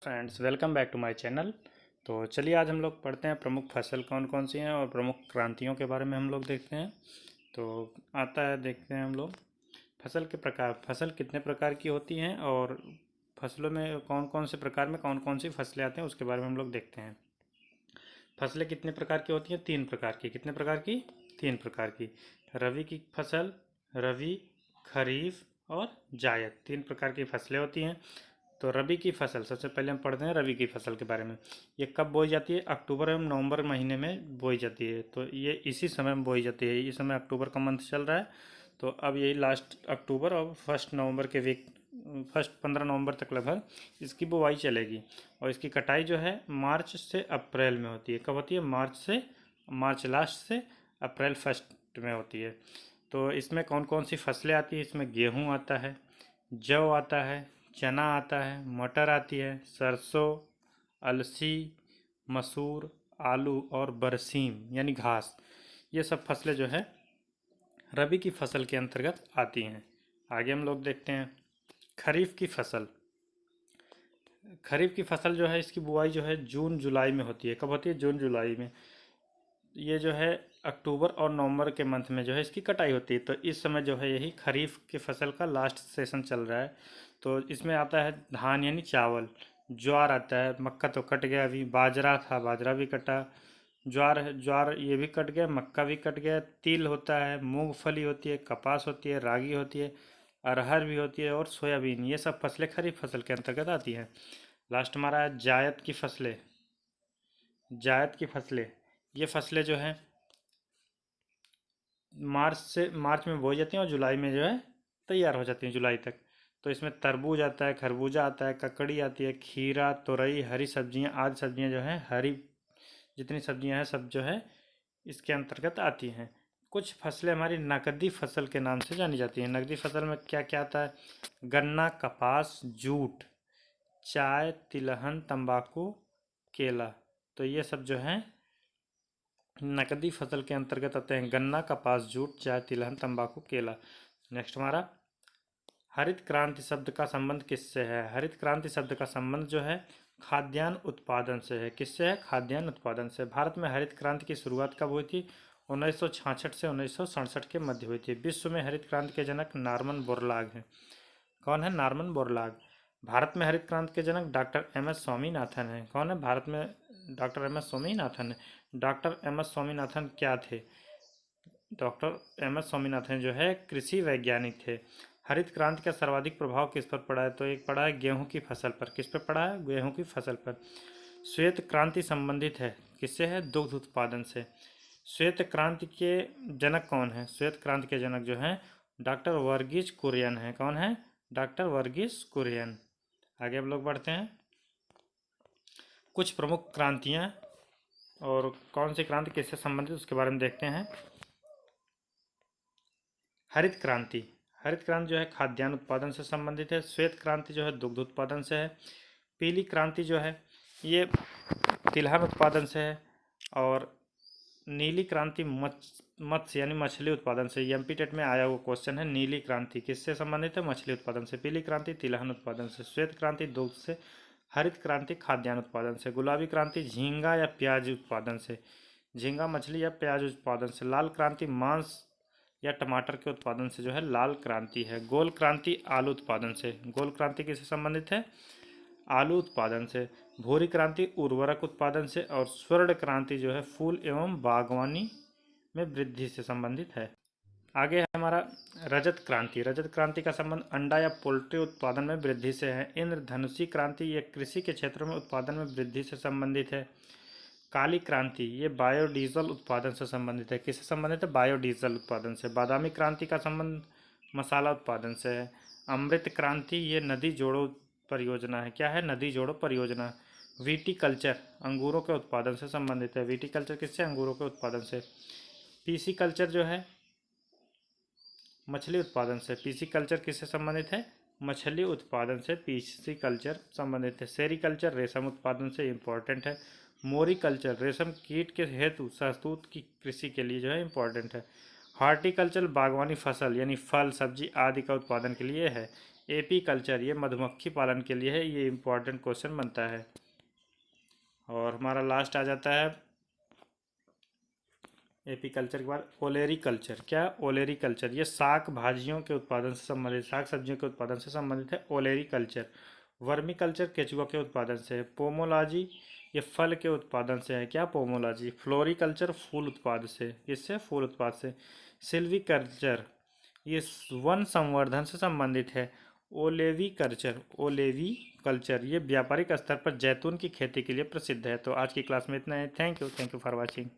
Friends, welcome back to my channel. तो चलिए आज हम लोग पढ़ते हैं प्रमुख फसल कौन कौन सी हैं और प्रमुख क्रांतियों के बारे में हम लोग देखते हैं। तो आता है, देखते हैं हम लोग फसल के प्रकार। फसल कितने प्रकार की होती हैं और फसलों में कौन कौन से प्रकार में कौन कौन सी फसलें आती हैं उसके बारे में हम लोग देखते हैं। फसलें कितने प्रकार की होती हैं? 3 प्रकार की। कितने प्रकार की? 3 प्रकार की। रबी की फसल, रबी, खरीफ और जायद, 3 प्रकार की फसलें होती हैं। तो रबी की फसल सबसे पहले हम पढ़ते हैं रबी की फसल के बारे में। ये कब बोई जाती है? अक्टूबर एवं नवंबर महीने में बोई जाती है। तो ये इसी समय में बोई जाती है। इस समय अक्टूबर का मंथ चल रहा है, तो अब यही लास्ट अक्टूबर और फर्स्ट नवंबर के वीक, फर्स्ट 15 नवंबर तक लगभग इसकी बुवाई चलेगी। और इसकी कटाई जो है मार्च से अप्रैल में होती है। कब होती है? मार्च लास्ट से अप्रैल फर्स्ट में होती है। तो इसमें कौन कौन सी फसलें आती हैं? इसमें गेहूँ आता है, जौ आता है, चना आता है, मटर आती है, सरसों, अलसी, मसूर, आलू और बरसीम यानी घास, ये सब फसलें जो है रबी की फसल के अंतर्गत आती हैं। आगे हम लोग देखते हैं खरीफ की फसल। खरीफ की फसल जो है इसकी बुआई जो है जून जुलाई में होती है। कब होती है? जून जुलाई में। ये जो है अक्टूबर और नवंबर के मंथ में जो है इसकी कटाई होती है। तो इस समय जो है यही खरीफ की फसल का लास्ट सेशन चल रहा है। तो इसमें आता है धान यानी चावल, ज्वार आता है, मक्का तो कट गया, अभी बाजरा था, बाजरा भी कटा, ज्वार है, ज्वार ये भी कट गया, मक्का भी कट गया, तिल होता है, मूंगफली होती है, कपास होती है, रागी होती है, अरहर भी होती है और सोयाबीन। ये सब फसलें खरीफ फसल के अंतर्गत आती हैं। लास्ट हमारा है जायद की फसलें। जायद की फसलें, ये फसलें जो हैं मार्च में बोई जाती हैं और जुलाई में जो है तैयार हो जाती हैं, जुलाई तक। तो इसमें तरबूज आता है, खरबूजा आता है, ककड़ी आती है, खीरा, तोरई, हरी सब्जियां, आदि सब्जियां जो हैं, हरी जितनी सब्जियां हैं सब जो है इसके अंतर्गत आती हैं। कुछ फसलें हमारी नकदी फसल के नाम से जानी जाती हैं। नकदी फसल में क्या क्या आता है? गन्ना, कपास, जूट, चाय, तिलहन, तंबाकू, केला। तो ये सब जो हैं नकदी फसल के अंतर्गत आते हैं। गन्ना, कपास, जूट, चाय, तिलहन, तंबाकू, केला। नेक्स्ट हमारा हरित क्रांति शब्द का संबंध किससे है? हरित क्रांति शब्द का संबंध जो है खाद्यान्न उत्पादन से है। किससे है? खाद्यान्न उत्पादन से। भारत में हरित क्रांति की शुरुआत कब हुई थी? 1966 से 1967 के मध्य हुई थी। विश्व में हरित क्रांति के जनक नॉर्मन बोरलॉग हैं। कौन है? Norman Borlaug. भारत में हरित क्रांति के जनक डॉक्टर एम एस स्वामीनाथन हैं। कौन है भारत में डॉक्टर एम एस स्वामीनाथन है? डॉक्टर एम एस स्वामीनाथन क्या थे? डॉक्टर एम एस स्वामीनाथन जो है कृषि वैज्ञानिक थे। हरित क्रांति का सर्वाधिक प्रभाव किस पर पड़ा है? तो एक पड़ा है गेहूं की फसल पर। किस पर पड़ा है? गेहूं की फसल पर। श्वेत क्रांति संबंधित है किससे? है दुग्ध उत्पादन से। श्वेत क्रांति के जनक कौन है? श्वेत क्रांति के जनक जो हैं डॉक्टर वर्गीज कुरियन है। कौन है? डॉक्टर वर्गीज कुरियन। आगे हम लोग बढ़ते हैं। कुछ प्रमुख क्रांतियां और कौन सी क्रांति किससे संबंधित उसके बारे में देखते हैं। हरित क्रांति। हरित क्रांति जो है खाद्यान्न उत्पादन से संबंधित है। श्वेत क्रांति जो है दुग्ध उत्पादन से है। पीली क्रांति जो है ये तिलहन उत्पादन से है। और नीली क्रांति मत्स्य यानी मछली उत्पादन से। एमपी टेट में आया हुआ क्वेश्चन है। नीली क्रांति किससे संबंधित है? मछली उत्पादन से। पीली क्रांति तिलहन उत्पादन से। श्वेत क्रांति दुग्ध से। हरित क्रांति खाद्यान्न उत्पादन से। गुलाबी क्रांति झींगा या प्याज उत्पादन से। झींगा मछली या प्याज उत्पादन से। लाल क्रांति मांस या टमाटर के उत्पादन से जो है लाल क्रांति है। गोल क्रांति आलू उत्पादन से। गोल क्रांति किससे संबंधित है? आलू उत्पादन से। भूरी क्रांति उर्वरक उत्पादन से। और स्वर्ण क्रांति जो है फूल एवं बागवानी में वृद्धि से संबंधित है। आगे है हमारा रजत क्रांति। रजत क्रांति का संबंध अंडा या पोल्ट्री उत्पादन में वृद्धि से है। इंद्रधनुषी क्रांति ये कृषि के क्षेत्र में उत्पादन में वृद्धि से संबंधित है। काली क्रांति ये बायोडीजल उत्पादन से संबंधित है। किससे संबंधित है? बायोडीजल उत्पादन से। बादामी क्रांति का संबंध मसाला उत्पादन से है। अमृत क्रांति ये नदी जोड़ो परियोजना है। क्या है? नदी जोड़ो परियोजना। विटीकल्चर अंगूरों के उत्पादन से संबंधित है। विटीकल्चर किससे? अंगूरों के उत्पादन से। पीसी कल्चर जो है मछली उत्पादन से। पीसी कल्चर किससे संबंधित है? मछली उत्पादन से पीसी कल्चर संबंधित है। सेरीकल्चर रेशम उत्पादन से इम्पोर्टेंट है। मोरिकल्चर रेशम कीट के हेतु शहतूत की कृषि के लिए जो है इम्पोर्टेंट है। हॉर्टिकल्चर बागवानी फसल यानी फल सब्जी आदि का उत्पादन के लिए है। एपी कल्चर, ये मधुमक्खी पालन के लिए है, ये इम्पोर्टेंट क्वेश्चन बनता है। और हमारा लास्ट आ जाता है एपी कल्चर के बाद ओलेरी कल्चर। क्या? ओलेरी कल्चर, ये शाक भाजियों के उत्पादन से संबंधित, शाक सब्जियों के उत्पादन से संबंधित है ओलेरी कल्चर। वर्मी कल्चर केचुआ के उत्पादन से है। पोमोलॉजी, ये फल के उत्पादन से है। क्या? पोमोलॉजी। फ्लोरिकल्चर, फूल उत्पाद से, इससे फूल उत्पाद से। सिल्वी कल्चर, ये वन संवर्धन से संबंधित है। ओलेवी कल्चर, ओलेवी कल्चर, ये व्यापारिक स्तर पर जैतून की खेती के लिए प्रसिद्ध है। तो आज की क्लास में इतना है। Thank you for watching.